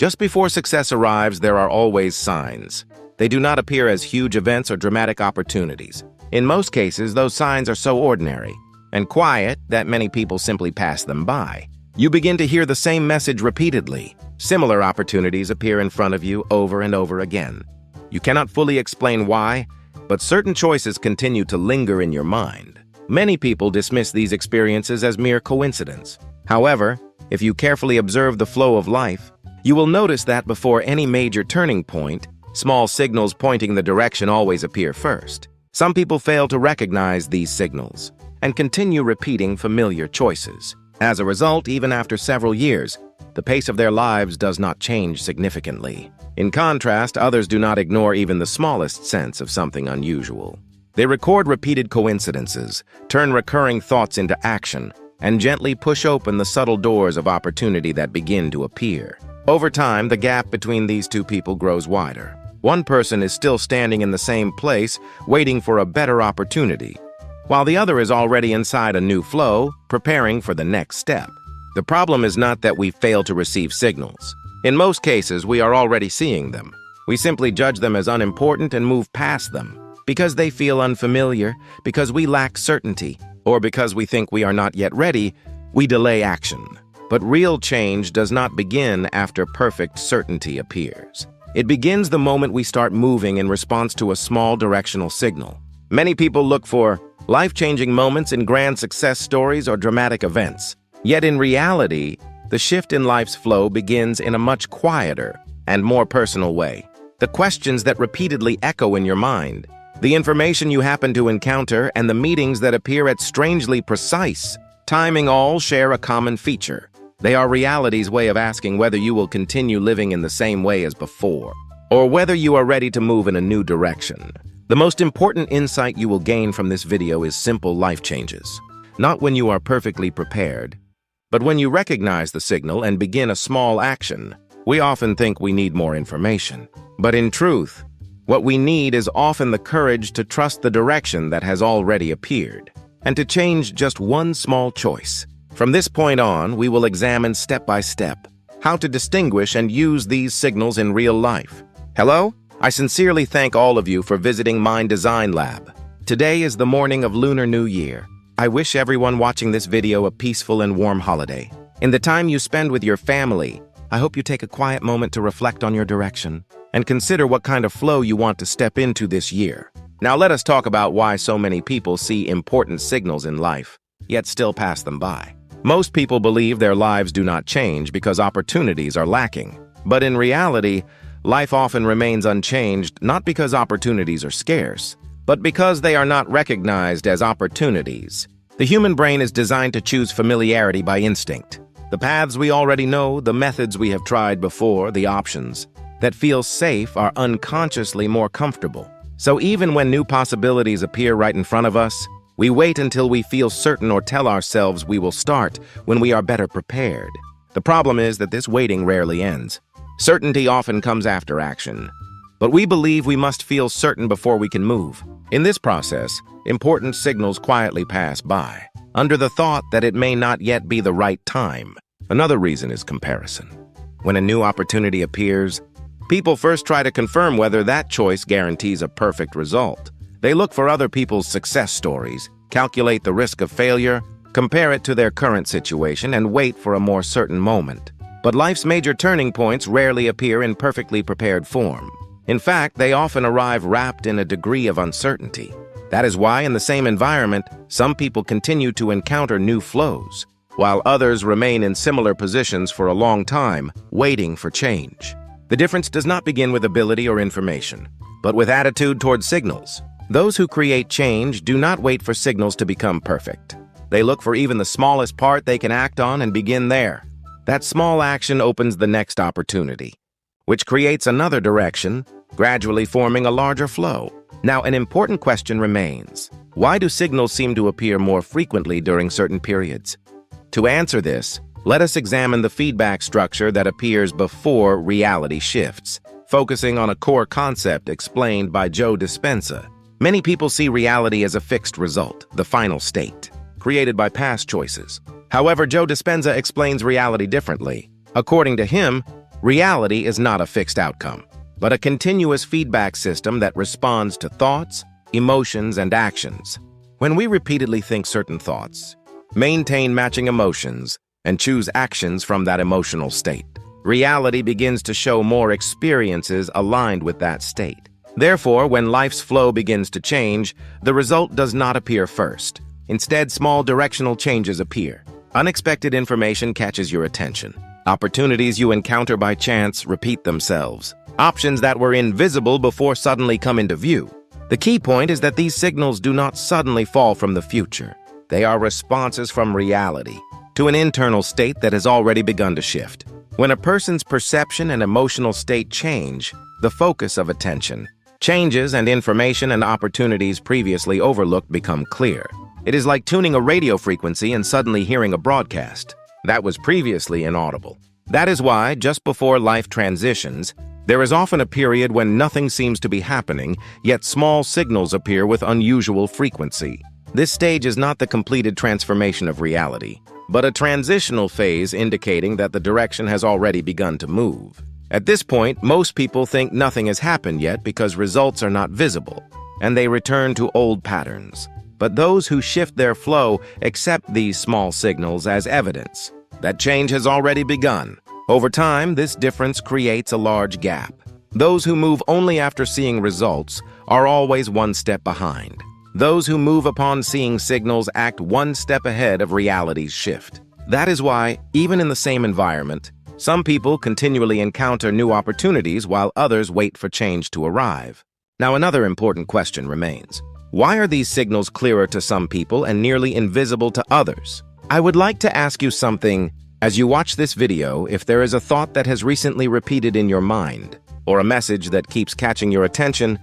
Just before success arrives, there are always signs. They do not appear as huge events or dramatic opportunities. In most cases, those signs are so ordinary and quiet that many people simply pass them by. You begin to hear the same message repeatedly. Similar opportunities appear in front of you over and over again. You cannot fully explain why, but certain choices continue to linger in your mind. Many people dismiss these experiences as mere coincidence. However, if you carefully observe the flow of life, you will notice that before any major turning point, small signals pointing the direction always appear first. Some people fail to recognize these signals and continue repeating familiar choices. As a result, even after several years, the pace of their lives does not change significantly. In contrast, others do not ignore even the smallest sense of something unusual. They record repeated coincidences, turn recurring thoughts into action, and gently push open the subtle doors of opportunity that begin to appear. Over time, the gap between these two people grows wider. One person is still standing in the same place, waiting for a better opportunity, while the other is already inside a new flow, preparing for the next step. The problem is not that we fail to receive signals. In most cases, we are already seeing them. We simply judge them as unimportant and move past them. Because they feel unfamiliar, because we lack certainty, or because we think we are not yet ready, we delay action. But real change does not begin after perfect certainty appears. It begins the moment we start moving in response to a small directional signal. Many people look for life-changing moments in grand success stories or dramatic events. Yet in reality, the shift in life's flow begins in a much quieter and more personal way. The questions that repeatedly echo in your mind, the information you happen to encounter, and the meetings that appear at strangely precise timing all share a common feature. They are reality's way of asking whether you will continue living in the same way as before, or whether you are ready to move in a new direction. The most important insight you will gain from this video is simple life changes. Not when you are perfectly prepared, but when you recognize the signal and begin a small action. We often think we need more information, but in truth, what we need is often the courage to trust the direction that has already appeared, and to change just one small choice. From this point on, we will examine step by step how to distinguish and use these signals in real life. Hello? I sincerely thank all of you for visiting Mind Design Lab. Today is the morning of Lunar New Year. I wish everyone watching this video a peaceful and warm holiday. In the time you spend with your family, I hope you take a quiet moment to reflect on your direction and consider what kind of flow you want to step into this year. Now let us talk about why so many people see important signals in life, yet still pass them by. Most people believe their lives do not change because opportunities are lacking. But in reality, life often remains unchanged not because opportunities are scarce, but because they are not recognized as opportunities. The human brain is designed to choose familiarity by instinct. The paths we already know, the methods we have tried before, the options that feel safe are unconsciously more comfortable. So even when new possibilities appear right in front of us, we wait until we feel certain or tell ourselves we will start when we are better prepared. The problem is that this waiting rarely ends. Certainty often comes after action, but we believe we must feel certain before we can move. In this process, important signals quietly pass by, under the thought that it may not yet be the right time. Another reason is comparison. When a new opportunity appears, people first try to confirm whether that choice guarantees a perfect result. They look for other people's success stories, calculate the risk of failure, compare it to their current situation, and wait for a more certain moment. But life's major turning points rarely appear in perfectly prepared form. In fact, they often arrive wrapped in a degree of uncertainty. That is why, in the same environment, some people continue to encounter new flows, while others remain in similar positions for a long time, waiting for change. The difference does not begin with ability or information, but with attitude toward signals. Those who create change do not wait for signals to become perfect. They look for even the smallest part they can act on and begin there. That small action opens the next opportunity, which creates another direction, gradually forming a larger flow. Now, an important question remains. Why do signals seem to appear more frequently during certain periods? To answer this, let us examine the feedback structure that appears before reality shifts, focusing on a core concept explained by Joe Dispenza. Many people see reality as a fixed result, the final state, created by past choices. However, Joe Dispenza explains reality differently. According to him, Reality is not a fixed outcome, but a continuous feedback system that responds to thoughts, emotions, and actions. When we repeatedly think certain thoughts, maintain matching emotions, and choose actions from that emotional state, reality begins to show more experiences aligned with that state. Therefore, when life's flow begins to change, the result does not appear first. Instead, small directional changes appear. Unexpected information catches your attention. Opportunities you encounter by chance repeat themselves. Options that were invisible before suddenly come into view. The key point is that these signals do not suddenly fall from the future. They are responses from reality to an internal state that has already begun to shift. When a person's perception and emotional state change, the focus of attention changes and information and opportunities previously overlooked become clear. It is like tuning a radio frequency and suddenly hearing a broadcast that was previously inaudible. That is why, just before life transitions, there is often a period when nothing seems to be happening, yet small signals appear with unusual frequency. This stage is not the completed transformation of reality, but a transitional phase indicating that the direction has already begun to move. At this point, most people think nothing has happened yet because results are not visible, and they return to old patterns. But those who shift their flow accept these small signals as evidence that change has already begun. Over time, this difference creates a large gap. Those who move only after seeing results are always one step behind. Those who move upon seeing signals act one step ahead of reality's shift. That is why, even in the same environment, some people continually encounter new opportunities while others wait for change to arrive. Now, another important question remains. Why are these signals clearer to some people and nearly invisible to others? I would like to ask you something as you watch this video. If there is a thought that has recently repeated in your mind, or a message that keeps catching your attention,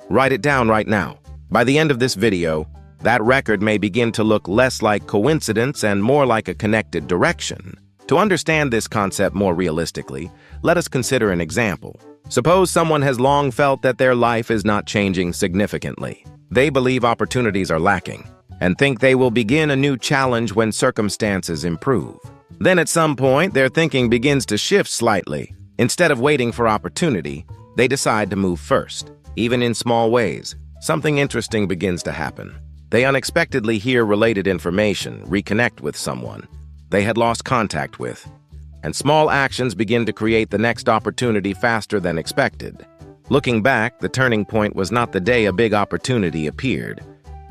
write it down right now. By the end of this video, that record may begin to look less like coincidence and more like a connected direction. To understand this concept more realistically, let us consider an example. Suppose someone has long felt that their life is not changing significantly. They believe opportunities are lacking and think they will begin a new challenge when circumstances improve. Then at some point, their thinking begins to shift slightly. Instead of waiting for opportunity, they decide to move first. Even in small ways, something interesting begins to happen. They unexpectedly hear related information, reconnect with someone they had lost contact with, and small actions begin to create the next opportunity faster than expected. Looking back, the turning point was not the day a big opportunity appeared,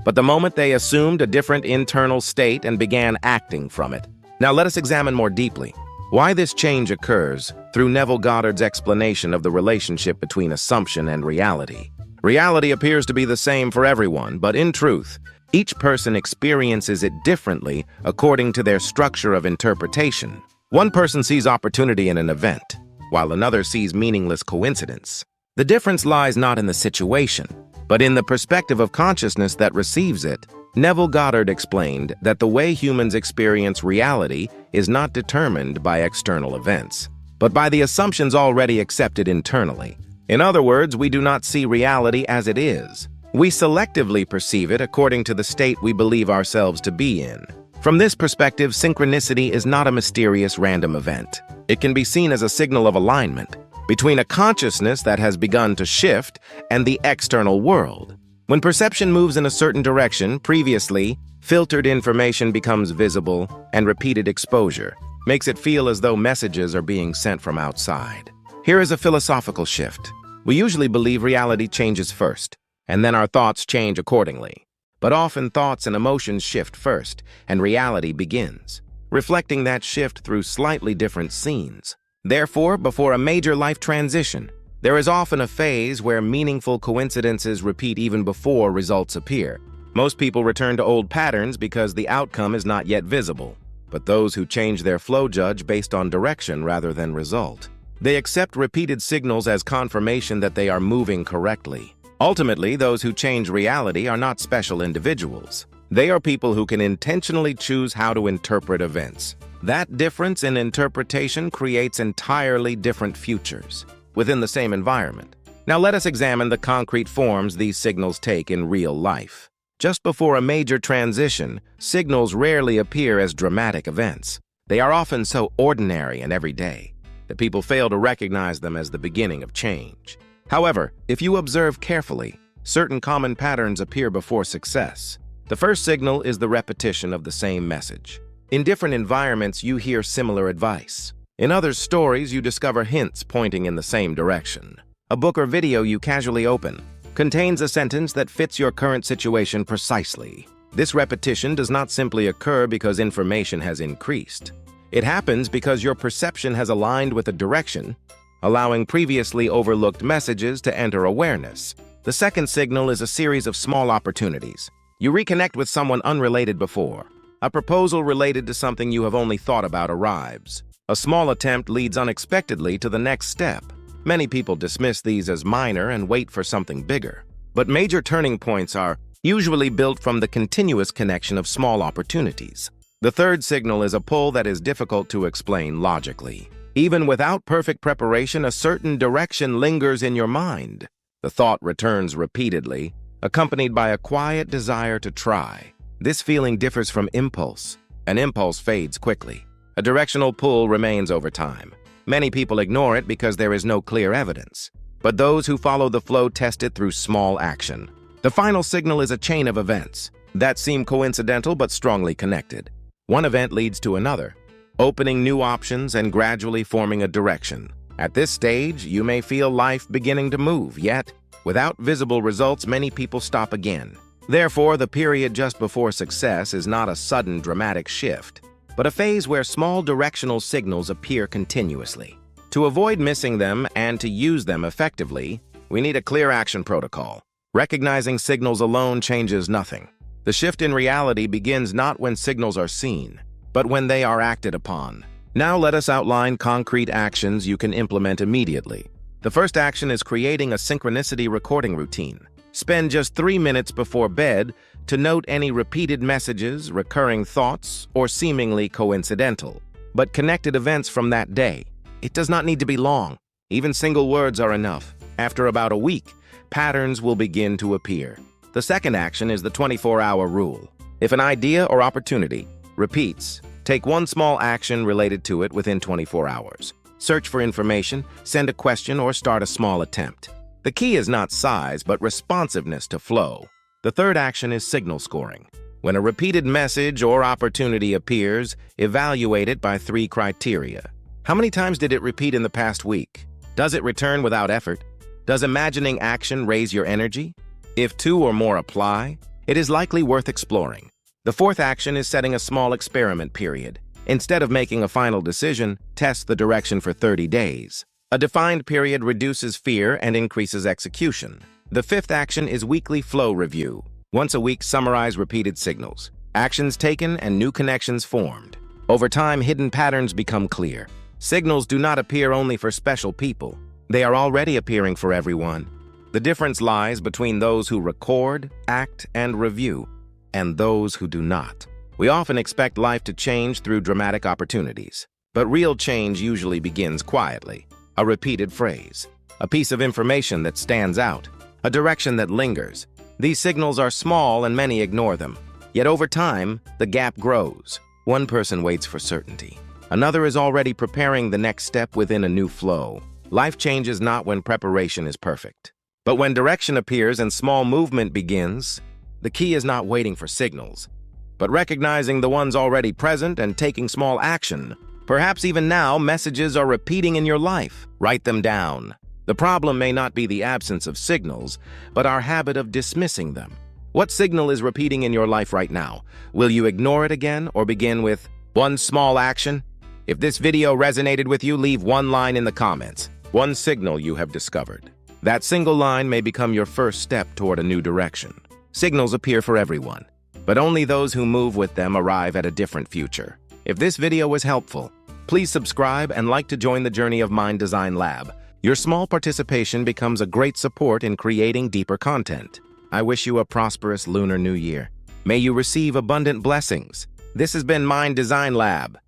but the moment they assumed a different internal state and began acting from it. Now let us examine more deeply why this change occurs through Neville Goddard's explanation of the relationship between assumption and reality. Reality appears to be the same for everyone, but in truth, each person experiences it differently according to their structure of interpretation. One person sees opportunity in an event, while another sees meaningless coincidence. The difference lies not in the situation, but in the perspective of consciousness that receives it. Neville Goddard explained that the way humans experience reality is not determined by external events, but by the assumptions already accepted internally. In other words, we do not see reality as it is. We selectively perceive it according to the state we believe ourselves to be in. From this perspective, synchronicity is not a mysterious random event. It can be seen as a signal of alignment between a consciousness that has begun to shift and the external world. When perception moves in a certain direction, previously filtered information becomes visible, and repeated exposure makes it feel as though messages are being sent from outside. Here is a philosophical shift. We usually believe reality changes first, and then our thoughts change accordingly. But often thoughts and emotions shift first, and reality begins, reflecting that shift through slightly different scenes. Therefore, before a major life transition, there is often a phase where meaningful coincidences repeat even before results appear. Most people return to old patterns because the outcome is not yet visible, but those who change their flow judge based on direction rather than result. They accept repeated signals as confirmation that they are moving correctly. Ultimately, those who change reality are not special individuals. They are people who can intentionally choose how to interpret events. That difference in interpretation creates entirely different futures within the same environment. Now let us examine the concrete forms these signals take in real life. Just before a major transition, signals rarely appear as dramatic events. They are often so ordinary and everyday. that people fail to recognize them as the beginning of change. However, if you observe carefully, certain common patterns appear before success. The first signal is the repetition of the same message. In different environments, you hear similar advice. In other stories, you discover hints pointing in the same direction. A book or video you casually open contains a sentence that fits your current situation precisely. This repetition does not simply occur because information has increased. It happens because your perception has aligned with a direction, allowing previously overlooked messages to enter awareness. The second signal is a series of small opportunities. You reconnect with someone unrelated before. A proposal related to something you have only thought about arrives. A small attempt leads unexpectedly to the next step. Many people dismiss these as minor and wait for something bigger. But major turning points are usually built from the continuous connection of small opportunities. The third signal is a pull that is difficult to explain logically. Even without perfect preparation, a certain direction lingers in your mind. The thought returns repeatedly, accompanied by a quiet desire to try. This feeling differs from impulse. An impulse fades quickly. A directional pull remains over time. Many people ignore it because there is no clear evidence. But those who follow the flow test it through small action. The final signal is a chain of events that seem coincidental but strongly connected. One event leads to another, opening new options and gradually forming a direction. At this stage, you may feel life beginning to move, yet, without visible results, many people stop again. Therefore, the period just before success is not a sudden dramatic shift, but a phase where small directional signals appear continuously. To avoid missing them and to use them effectively, we need a clear action protocol. Recognizing signals alone changes nothing. The shift in reality begins not when signals are seen, but when they are acted upon. Now let us outline concrete actions you can implement immediately. The first action is creating a synchronicity recording routine. Spend just 3 minutes before bed to note any repeated messages, recurring thoughts, or seemingly coincidental, but connected events from that day. It does not need to be long. Even single words are enough. After about a week, patterns will begin to appear. The second action is the 24-hour rule. If an idea or opportunity repeats, take one small action related to it within 24 hours. Search for information, send a question, or start a small attempt. The key is not size, but responsiveness to flow. The third action is signal scoring. When a repeated message or opportunity appears, evaluate it by 3 criteria. How many times did it repeat in the past week? Does it return without effort? Does imagining action raise your energy? If 2 or more apply, it is likely worth exploring. The fourth action is setting a small experiment period. Instead of making a final decision, test the direction for 30 days. A defined period reduces fear and increases execution. The fifth action is weekly flow review. Once a week, summarize repeated signals, actions taken, and new connections formed. Over time, hidden patterns become clear. Signals do not appear only for special people. They are already appearing for everyone. The difference lies between those who record, act, and review, and those who do not. We often expect life to change through dramatic opportunities, but real change usually begins quietly. A repeated phrase, a piece of information that stands out, a direction that lingers. These signals are small and many ignore them. Yet over time, the gap grows. One person waits for certainty. Another is already preparing the next step within a new flow. Life changes not when preparation is perfect, but when direction appears and small movement begins. The key is not waiting for signals, but recognizing the ones already present and taking small action. Perhaps even now, messages are repeating in your life. Write them down. The problem may not be the absence of signals, but our habit of dismissing them. What signal is repeating in your life right now? Will you ignore it again or begin with one small action? If this video resonated with you, leave one line in the comments. One signal you have discovered. That single line may become your first step toward a new direction. Signals appear for everyone, but only those who move with them arrive at a different future. If this video was helpful, please subscribe and like to join the journey of Mind Design Lab. Your small participation becomes a great support in creating deeper content. I wish you a prosperous Lunar New Year. May you receive abundant blessings. This has been Mind Design Lab.